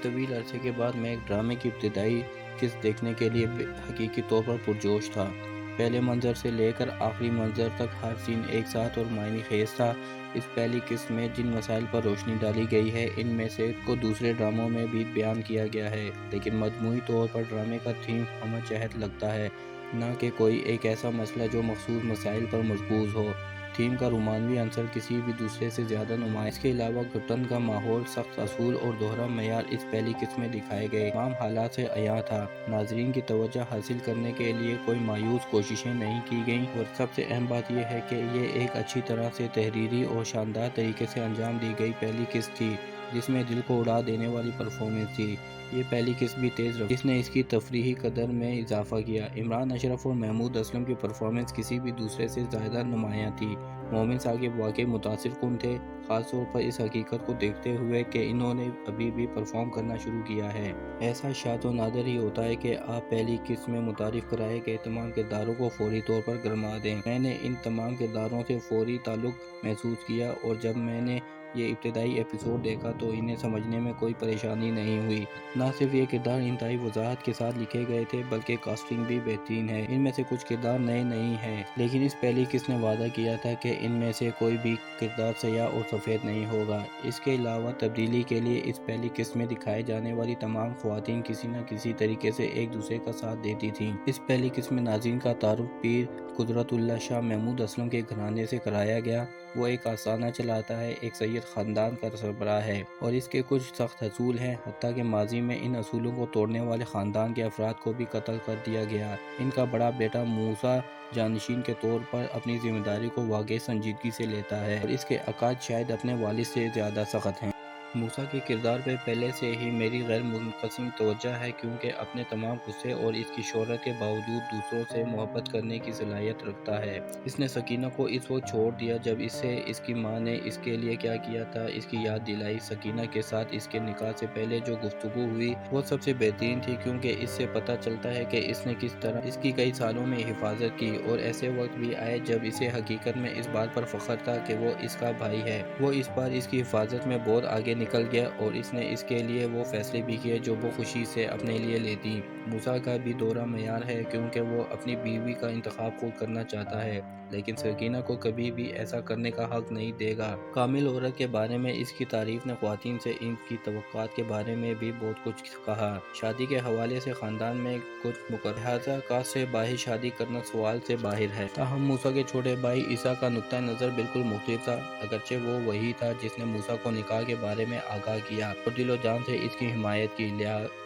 طویل عرصے کے بعد میں ایک ڈرامے کی ابتدائی قسط دیکھنے کے لیے حقیقی طور پر پرجوش تھا۔ پہلے منظر سے لے کر آخری منظر تک ہر سین ایک ساتھ اور معنی خیز تھا۔ اس پہلی قسط میں جن مسائل پر روشنی ڈالی گئی ہے ان میں سے کو دوسرے ڈراموں میں بھی بیان کیا گیا ہے، لیکن مجموعی طور پر ڈرامے کا تھیم ہمہ جہت لگتا ہے، نہ کہ کوئی ایک ایسا مسئلہ جو مخصوص مسائل پر مرکوز ہو۔ تھیم کا رومانوی عنصر کسی بھی دوسرے سے زیادہ نمایاں ہے۔ اس کے علاوہ گھٹن کا ماحول، سخت اصول اور دوہرا معیار اس پہلی قسط میں دکھائے گئے تمام حالات سے عیاں تھا۔ ناظرین کی توجہ حاصل کرنے کے لیے کوئی مایوس کوششیں نہیں کی گئیں، اور سب سے اہم بات یہ ہے کہ یہ ایک اچھی طرح سے تحریری اور شاندار طریقے سے انجام دی گئی پہلی قسط تھی جس میں دل کو اڑا دینے والی پرفارمنس تھی۔ یہ پہلی قسط بھی تیز رفتار جس نے اس کی تفریحی قدر میں اضافہ کیا۔ عمران اشرف اور محمود اسلم کی پرفارمنس کسی بھی دوسرے سے زیادہ نمایاں تھی۔ مومن ثاقب واقعی متاثر کن تھے، خاص طور پر اس حقیقت کو دیکھتے ہوئے کہ انہوں نے ابھی بھی پرفارم کرنا شروع کیا ہے۔ ایسا شاید و نادر ہی ہوتا ہے کہ آپ پہلی قسط میں متعارف کرائے گئے تمام کرداروں کو فوری طور پر گرما دیں۔ میں نے ان تمام کرداروں سے فوری تعلق محسوس کیا، اور جب میں نے یہ ابتدائی ایپیسوڈ دیکھا تو انہیں سمجھنے میں کوئی پریشانی نہیں ہوئی۔ نہ صرف یہ کردار انتہائی وضاحت کے ساتھ لکھے گئے تھے بلکہ کاسٹنگ بھی بہترین ہے۔ ان میں سے کچھ کردار نئے نہیں ہیں، لیکن اس پہلی قسط نے وعدہ کیا تھا کہ ان میں سے کوئی بھی کردار سیاہ اور سفید نہیں ہوگا۔ اس کے علاوہ تبدیلی کے لیے اس پہلی قسط میں دکھائے جانے والی تمام خواتین کسی نہ کسی طریقے سے ایک دوسرے کا ساتھ دیتی تھیں۔ اس پہلی قسط میں ناظرین کا تعارف پیر قدرت اللہ شاہ محمود اسلم کے گھرانے سے کرایا گیا۔ وہ ایک آستانہ چلاتا ہے، ایک سید خاندان کا سربراہ ہے، اور اس کے کچھ سخت اصول ہیں، حتیٰ کہ ماضی میں ان اصولوں کو توڑنے والے خاندان کے افراد کو بھی قتل کر دیا گیا۔ ان کا بڑا بیٹا موسیٰ جانشین کے طور پر اپنی ذمہ داری کو واقعی سنجیدگی سے لیتا ہے، اور اس کے عقائد شاید اپنے والد سے زیادہ سخت ہیں۔ موسیٰ کے کردار پہ پہلے سے ہی میری غیر منقسم توجہ ہے، کیونکہ اپنے تمام غصے اور اس کی شہرت کے باوجود دوسروں سے محبت کرنے کی صلاحیت رکھتا ہے۔ اس نے سکینہ کو اس وقت چھوڑ دیا جب اسے اس کی ماں نے اس کے لیے کیا کیا تھا اس کی یاد دلائی۔ سکینہ کے ساتھ اس کے نکاح سے پہلے جو گفتگو ہوئی وہ سب سے بہترین تھی، کیونکہ اس سے پتہ چلتا ہے کہ اس نے کس طرح اس کی کئی سالوں میں حفاظت کی، اور ایسے وقت بھی آئے جب اسے حقیقت میں اس بات پر فخر تھا کہ وہ اس کا بھائی ہے۔ وہ اس بار اس کی حفاظت میں بہت آگے نکل گیا، اور اس نے اس کے لیے وہ فیصلے بھی کیے جو وہ خوشی سے اپنے لیے لیتی۔ موسیٰ کا بھی دوہرا معیار ہے، کیونکہ وہ اپنی بیوی کا انتخاب خود کرنا چاہتا ہے، لیکن سکینہ کو کبھی بھی ایسا کرنے کا حق نہیں دے گا۔ کامل عورت کے بارے میں اس کی تعریف نے خواتین سے ان کی توقعات کے بارے میں بھی بہت کچھ کہا۔ شادی کے حوالے سے خاندان میں کچھ مقررہ لہٰذا کاسٹ سے باہر شادی کرنا سوال سے باہر ہے۔ تاہم موسیٰ کے چھوٹے بھائی عیسیٰ کا نقطہ نظر بالکل مختلف تھا، اگرچہ وہ وہی تھا جس نے موسیٰ کو نکاح کے بارے میں آگاہ کیا اور دل و جان سے اس کی حمایت کی،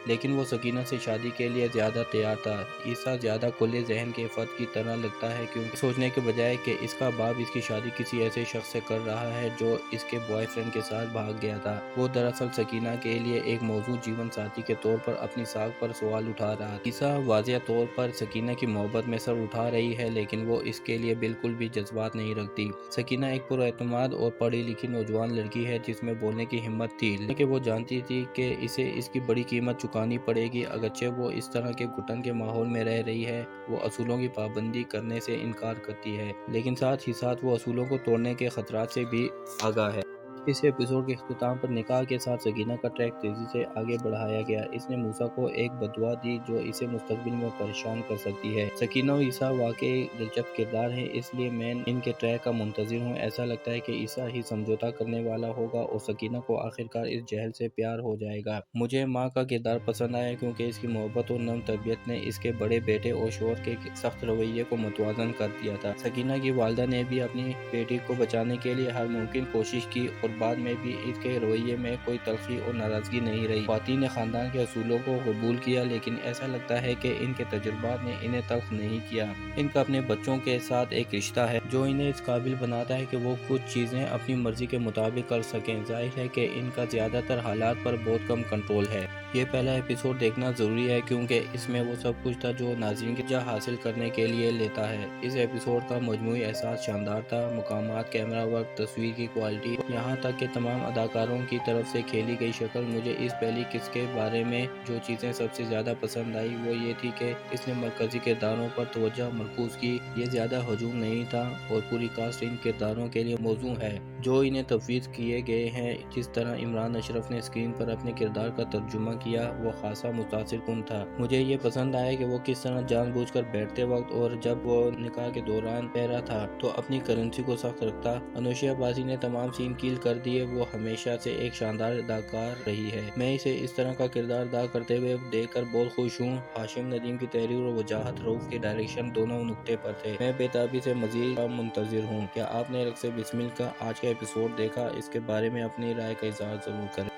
لیکن وہ سکینہ سے شادی کے لیے زیادہ تیار تھا۔ عیسیٰ زیادہ کھلے ذہن کے فرد کی طرح لگتا ہے، کیونکہ سوچنے کے بجائے کہ اس کا باپ اس کی شادی کسی ایسے شخص سے کر رہا ہے جو اس کے بوائے فرینڈ کے ساتھ بھاگ گیا تھا، وہ دراصل سکینہ کے لیے ایک موزوں جیون ساتھی کے طور پر اپنی ساکھ پر سوال اٹھا رہا تھا۔ عیسیٰ واضح طور پر سکینہ کی محبت میں سر اٹھا رہی ہے، لیکن وہ اس کے لیے بالکل بھی جذبات نہیں رکھتی۔ سکینہ ایک پراعتماد اور پڑھی لکھی نوجوان لڑکی ہے جس میں بولنے کی ہمت تھی، لیکن وہ جانتی تھی کہ اسے اس کی بڑی قیمت چکانی پڑے گی۔ اگرچہ وہ اس طرح کے گھٹن کے ماحول میں رہ رہی ہے، وہ اصولوں کی پابندی کرنے سے انکار کرتی ہے، لیکن ساتھ ہی ساتھ وہ اصولوں کو توڑنے کے خطرات سے بھی آگاہ ہے۔ اس ایپیسوڈ کے اختتام پر نکاح کے ساتھ سکینہ کا ٹریک تیزی سے آگے بڑھایا گیا۔ اس نے موسیٰ کو ایک بددعا دی جو اسے مستقبل میں پریشان کر سکتی ہے۔ سکینہ اور عیسیٰ واقعی دلچسپ کردار ہیں، اس لیے میں ان کے ٹریک کا منتظر ہوں۔ ایسا لگتا ہے کہ عیسیٰ ہی سمجھوتہ کرنے والا ہوگا اور سکینہ کو آخرکار اس جہل سے پیار ہو جائے گا۔ مجھے ماں کا کردار پسند آیا، کیونکہ اس کی محبت اور نرم طبیعت نے اس کے بڑے بیٹے اور شوہر کے سخت رویے کو متوازن کر دیا تھا۔ سکینہ کی والدہ نے بھی اپنی بیٹی کو بچانے کے لیے ہر ممکن کوشش کی، اور بعد میں بھی اس کے رویے میں کوئی تلخی اور ناراضگی نہیں رہی۔ خواتین نے خاندان کے اصولوں کو قبول کیا، لیکن ایسا لگتا ہے کہ ان کے تجربات نے انہیں تلخ نہیں کیا۔ ان کا اپنے بچوں کے ساتھ ایک رشتہ ہے جو انہیں اس قابل بناتا ہے کہ وہ کچھ چیزیں اپنی مرضی کے مطابق کر سکیں۔ ظاہر ہے کہ ان کا زیادہ تر حالات پر بہت کم کنٹرول ہے۔ یہ پہلا ایپیسوڈ دیکھنا ضروری ہے، کیونکہ اس میں وہ سب کچھ تھا جو ناظرین کی توجہ حاصل کرنے کے لیے لیتا ہے۔ اس ایپیسوڈ کا مجموعی احساس شاندار تھا۔ مقامات، کیمرہ ورک، تصویر کی کوالٹی، یہاں تک کہ تمام اداکاروں کی طرف سے کھیلی گئی شکل۔ مجھے اس پہلی قسط کے بارے میں جو چیزیں سب سے زیادہ پسند آئی وہ یہ تھی کہ اس نے مرکزی کرداروں پر توجہ مرکوز کی۔ یہ زیادہ ہجوم نہیں تھا، اور پوری کاسٹ ان کرداروں کے لیے موزوں ہے۔ جو انہیں تفویض کیے گئے ہیں۔ جس طرح عمران اشرف نے اسکرین پر اپنے کردار کا ترجمہ کیا وہ خاصا متاثر کن تھا۔ مجھے یہ پسند آیا کہ وہ کس طرح جان بوجھ کر بیٹھتے وقت اور جب وہ نکاح کے دوران کہہ رہا تھا تو اپنی کرنسی کو سخت رکھتا۔ انوشیا بازی نے تمام سین کیل کر دیے۔ وہ ہمیشہ سے ایک شاندار اداکار رہی ہے۔ میں اسے اس طرح کا کردار ادا کرتے ہوئے دیکھ کر بہت خوش ہوں۔ ہاشم ندیم کی تحریر اور وجاہت، رؤف کی ڈائریکشن دونوں نقطے پر تھے۔ میں بے تابی سے مزید کا منتظر ہوں۔ کیا آپ نے رقص بسمل کا آج کا ایپیسوڈ دیکھا؟ اس کے بارے میں اپنی رائے کا اظہار ضرور کریں۔